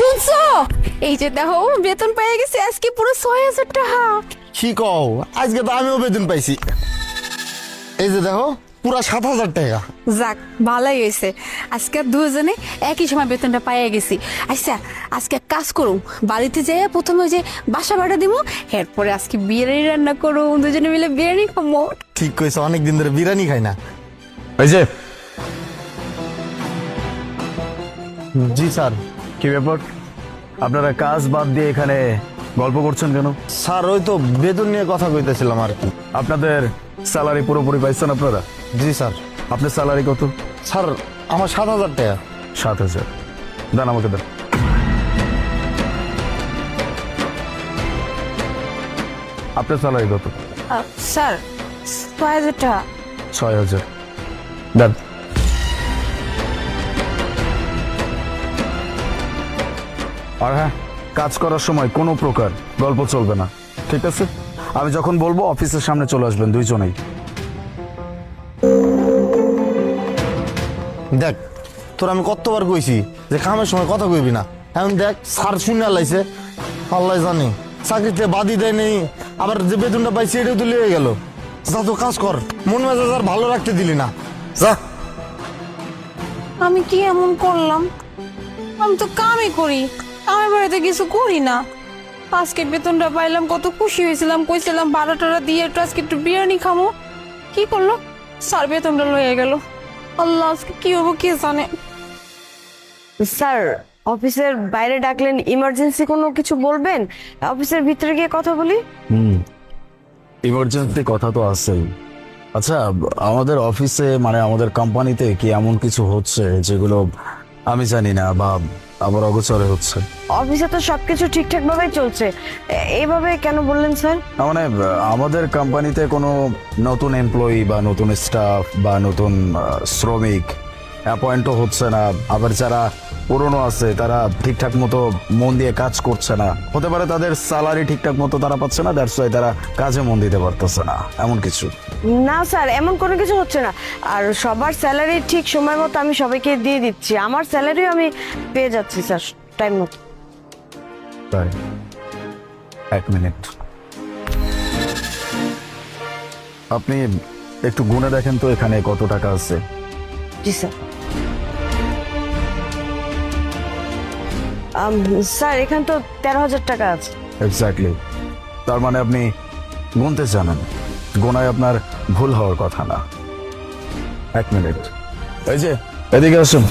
শুনছো? এই যে দেখো বেতন পেয়ে গেছি আজকে পুরো ৬,০০০ টাকা। কি কও, আজকে তো আমিও বেতন পাইছি। এই যে দেখো পুরা ৭,০০০ টাকা। যাক ভালোই হয়েছে, আজকে দুজনে একই সময় বেতনটা পাইয়ে গেছি। আচ্ছা আজকে এক কাজ করুম, বাড়িতে যেয়ে প্রথমে ওই যে বাসা ভাড়া দিব, এরপরে আজকে বিরিয়ানি রান্না করুম, দুজনে মিলে বিরিয়ানি খাবো। ঠিক কইছো, অনেকদিন ধরে বিরিয়ানি খাই না। এই যে জি স্যার। কি ব্যাপার, আপনারা কাজ বাদ দিয়ে এখানে গল্প করছেন কেন? স্যার ওই তো বেতন নিয়ে কথা কইতেছিলাম আর কি। আপনাদের স্যালারি পুরোপুরি পাইছেন আপনারা? জি স্যার। আপনার স্যালারি কত? স্যার আমার ৭,০০০ টাকা। ৭,০০০। দেন আমাকে দেন। আপনার স্যালারি কত? স্যার ৬,০০০ টাকা। ৬,০০০। দেন। আর হ্যাঁ, কাজ করার সময় কোনো প্রকার গল্প চলবে না, ঠিক আছে? আমি যখন বলবো অফিসের সামনে চলে আসবেন দুইজনেই। দেখ তোর আমি কতবার কইছি যে কামের সময় কথা কইবি না, এখন দেখ স্যার শুনে লাইছে। আল্লাহ জানে চাকরিতে বাদি দেয় নেই, আবার যে বেতনটা পাইছি এটাও তো লিয়ে গেল। যা তো কাজ কর, মন মেজাজ আর ভালো রাখতে দিলি না, যা। আমি কি এমন করলাম? আমি তো কামই করি, আমার বাড়িতে কিছু করি না। আজকে বেতনটা পাইলাম, কত খুশি হয়েছিলাম, কইছিলাম ভাড়াটারা দিয়ে একটু আজকে একটু বিরিয়ানি খামো। কি করলো? স্যার বেতনটা লয়ে গেল। আল্লাহ আজকে কি হবো কে জানে। স্যার অফিসের বাইরে ডাকলেন, ইমার্জেন্সি কোনো কিছু বলবেন? অফিসের ভিতরে গিয়ে কথা বলি। ইমার্জেন্সি কথা তো আছেই। আচ্ছা, আমাদের অফিসে মানে আমাদের কোম্পানিতে কি এমন কিছু হচ্ছে যেগুলো আমি জানি না বা আমার অগোচরে হচ্ছে? অফিসে তো সবকিছু ঠিকঠাক ভাবেই চলছে, এভাবে কেন বললেন স্যার? মানে আমাদের কোম্পানিতে কোনো নতুন এমপ্লয়ি বা নতুন স্টাফ বা নতুন শ্রমিক অ্যাপয়েন্টও হচ্ছে না, আবার যারা পুরনো আছে তারা ঠিকঠাক মতো মন দিয়ে কাজ করছে না। হতে পারে তাদের স্যালারি ঠিকঠাক মতো তারা পাচ্ছে না, দ্যাটস ওয়াই তারা কাজে মন দিতে পারতেছে না, এমন কিছু? না স্যার, এমন কোনো কিছু হচ্ছে না। আর সবার স্যালারি ঠিক সময় মতো আমি সবাইকে দিয়ে দিচ্ছি, আমার স্যালারিও আমি পেয়ে যাচ্ছি স্যার টাইম মতো। তাই? এক মিনিট, আপনি একটু গুনে দেখেন তো এখানে কত টাকা আছে। জি স্যার। স্যার এখানে তো 13,000 টাকা আছে। এক্স্যাক্টলি, তার মানে আপনি গুনতে জানেন, গোনায় আপনার ভুল হওয়ার কথা না। এক মিনিট, এই যে এদিকে আসুন।